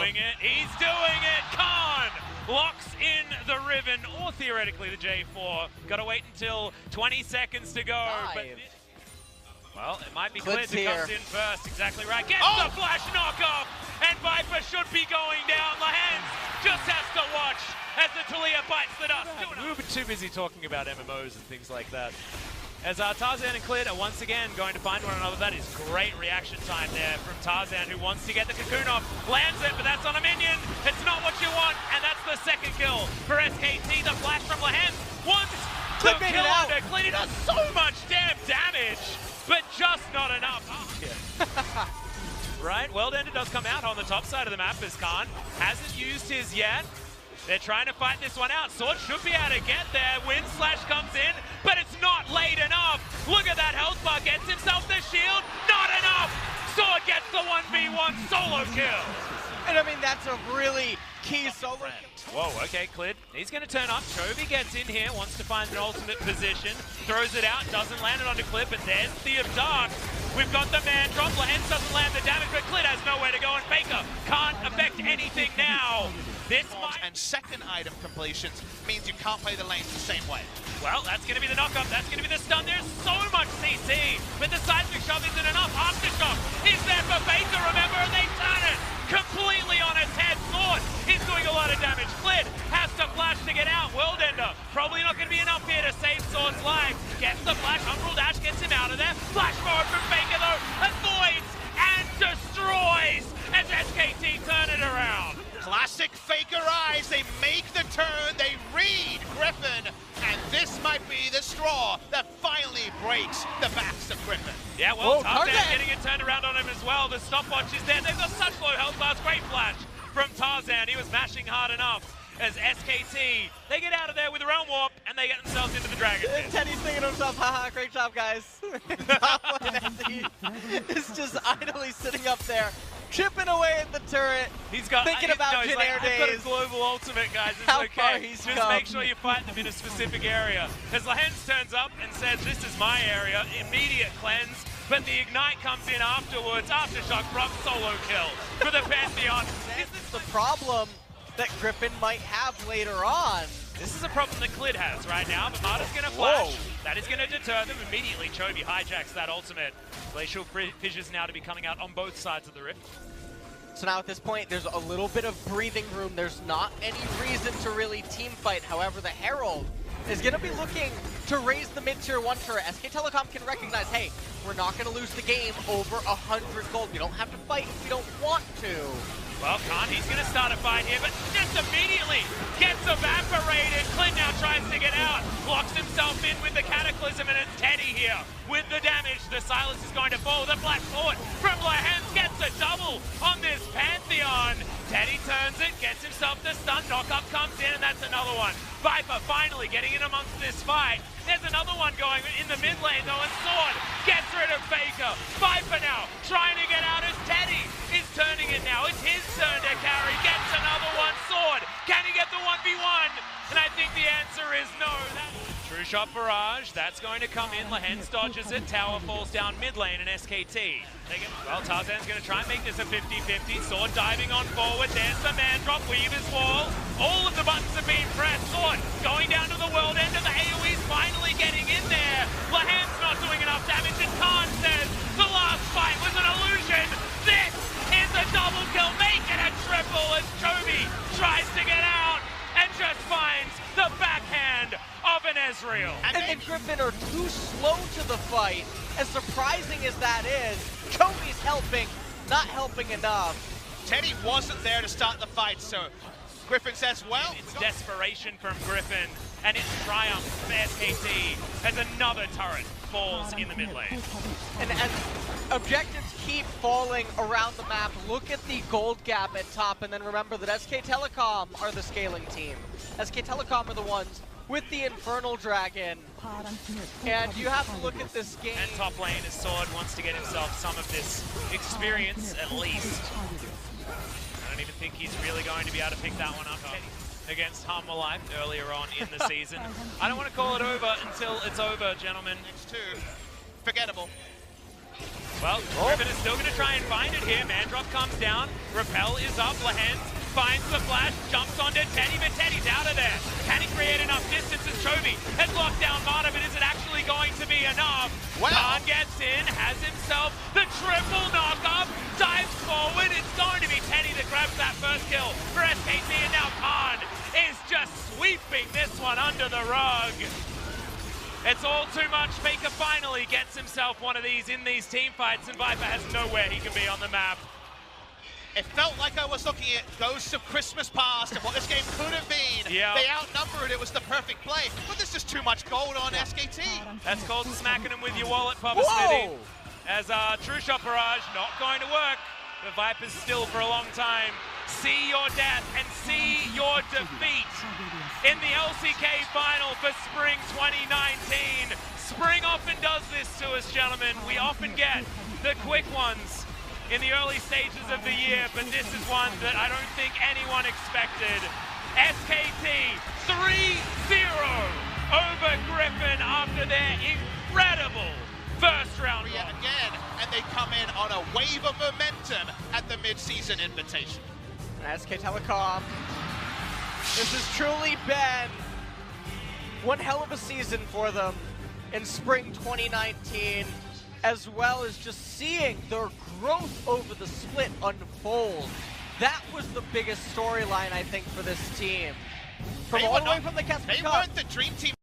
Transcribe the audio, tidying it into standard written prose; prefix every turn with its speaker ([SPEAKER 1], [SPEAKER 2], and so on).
[SPEAKER 1] doing it. He's doing it. Khan locks in the Riven, or theoretically the J4. Gotta wait until 20 seconds to go. But well, it might be Clid that comes in first. Exactly right. Gets the flash knockoff, and Viper should be going down. Lahens just has to watch as the Talia bites the dust.
[SPEAKER 2] We were too busy talking about MMOs and things like that. As Tarzan and Clid are once again going to find one another. That is great reaction time there from Tarzan, who wants to get the cocoon off. Lands it, but that's on a minion. It's not what you want, and that's the second kill for SKT. The flash from Lahens wants to kill under Clid. He does so much damn damage, but just not enough. Right, Worldender does come out on the top side of the map as Khan hasn't used his yet. They're trying to fight this one out. Sword should be able to get there. Wind Slash comes in, but it's not late enough. Look at that health bar. Gets himself the shield. Not enough. Sword gets the 1v1 solo kill.
[SPEAKER 3] And I mean, that's a really key solo kill.
[SPEAKER 2] Whoa, okay, Clid. He's going to turn up. Chovy gets in here, wants to find an ultimate position. Throws it out, doesn't land it onto Clid, but there's the Dark. We've got the man drop. Lahens doesn't land the damage, but Clid has nowhere to go, and Faker can't affect anything now.
[SPEAKER 4] And second item completions means you can't play the lanes the same way.
[SPEAKER 1] Well, that's going to be the knockup. That's going to be the stun. There's so much CC, but the seismic shove isn't enough. Aftershock is there for Faker, remember, and they turn it completely on its head. Sword is doing a lot of damage. Clid has to flash to get out. Worldender probably not going to be enough here to save Sword's life. Gets the flash. Umbral Dash gets him out of there. Flash forward from Faker, though. Avoids and destroys as SKT turn it around.
[SPEAKER 4] Classic Faker eyes, they make the turn, they read Griffin, and this might be the straw that finally breaks the backs of Griffin.
[SPEAKER 1] Yeah, well, Tarzan getting it turned around on him as well. The stopwatch is there. They've got such low health bars. Great flash from Tarzan. He was mashing hard enough as SKT, they get out of there with a Realm Warp, and they get themselves into the Dragon Pit.
[SPEAKER 3] Teddy's thinking to himself, haha, great job, guys. He's just idly sitting up there, chipping away at the turret.
[SPEAKER 1] He's got
[SPEAKER 3] thinking about Jin Air days.
[SPEAKER 1] I've got a global ultimate, guys. It's
[SPEAKER 3] How
[SPEAKER 1] okay.
[SPEAKER 3] far he's
[SPEAKER 1] Just
[SPEAKER 3] come.
[SPEAKER 1] make sure you fight them in a specific area. As Lahens turns up and says, "This is my area." Immediate cleanse, but the ignite comes in afterwards. Aftershock from solo kill for the Pantheon.
[SPEAKER 3] This is the problem that Griffin might have later on.
[SPEAKER 1] This is a problem that Clid has right now, but Marta's going to flash. That is going to deter them immediately. Chovy hijacks that ultimate. Glacial Fissures now to be coming out on both sides of the rift.
[SPEAKER 3] So now at this point, there's a little bit of breathing room. There's not any reason to really team fight. However, the Herald is going to be looking to raise the mid-tier 1 turret. SK Telecom can recognize, hey, we're not going to lose the game over 100 gold. We don't have to fight if we don't want to.
[SPEAKER 1] Well, Khan, he's going to start a fight here, but just immediately gets evaporated. Clid now tries to get out, locks himself in with the Cataclysm, and it's Teddy here with the damage. The Silas is going to fall. The flash forward from Lahens gets a double on this Pantheon. Teddy turns it, gets himself the stun. Knockup comes in, and that's another one. Viper finally getting in amongst this fight. There's another one going in the mid lane, though, and Sword gets rid of Faker. Viper now trying to get out as Teddy is turning it now. It's his turn to carry. Gets another one. Sword, can he get the 1v1? And I think the answer is no. True shot barrage, that's going to come in. Lahens dodges it, tower falls down mid lane, and SKT. Well, Tarzan's going to try and make this a 50-50. Sword diving on forward, there's the man drop, Weaver's wall. All of the buttons have been pressed. Sword going down to the world end, and the AoE's finally getting in there. Lahens not doing enough damage, and Khan says the last fight was an illusion. This is a double kill, make it a triple as Chovy tries to get out and just finds the backhand of an Ezreal.
[SPEAKER 3] And Griffin are too slow to the fight. As surprising as that is, Chovy's helping, not helping enough.
[SPEAKER 4] Teddy wasn't there to start the fight, so Griffin says, well...
[SPEAKER 1] It's desperation from Griffin, and it's triumph for SKT as another turret falls in the mid lane.
[SPEAKER 3] And as objectives keep falling around the map, look at the gold gap at top, and then remember that SK Telecom are the scaling team. SK Telecom are the ones with the Infernal Dragon. And you have to look at this game.
[SPEAKER 1] And top lane as Sword wants to get himself some of this experience at least. I don't even think he's really going to be able to pick that one up against Humble Life earlier on in the season. I don't want to call it over until it's over, gentlemen.
[SPEAKER 4] Next two, forgettable.
[SPEAKER 2] Well, Griffin is still going to try and find it here. Mandrop comes down. Repel is up. Lehens finds the flash, jumps onto Teddy, but Teddy's out of there. Can he create enough distance as Chovy has locked down Mana, but is it actually going to be enough?
[SPEAKER 4] Well.
[SPEAKER 2] Khan gets in, has himself the triple knock-up, dives forward. It's going to be Teddy that grabs that first kill for SKT, and now Khan is just sweeping this one under the rug. It's all too much. Faker finally gets himself one of these in these team fights, and Viper has nowhere he can be on the map.
[SPEAKER 4] It felt like I was looking at Ghosts of Christmas Past and what this game could have been.
[SPEAKER 2] Yeah.
[SPEAKER 4] They outnumbered, it was the perfect play, but there's just too much gold on SKT.
[SPEAKER 2] That's called smacking him with your wallet, Papa Smithy. As True Shot Barrage, not going to work. The Vipers still for a long time. See your death and see your defeat in the LCK final for Spring 2019. Spring often does this to us, gentlemen. We often get the quick ones in the early stages of the year, but this is one that I don't think anyone expected. SKT 3-0 over Griffin after their incredible first round
[SPEAKER 4] Yet
[SPEAKER 2] run.
[SPEAKER 4] again, and they come in on a wave of momentum at the mid-season invitation.
[SPEAKER 3] SK Telecom, this has truly been one hell of a season for them in spring 2019, as well as just seeing their growth over the split unfold. That was the biggest storyline, I think, for this team. From all the way from the Caspian
[SPEAKER 4] They
[SPEAKER 3] Cup.
[SPEAKER 4] weren't the dream team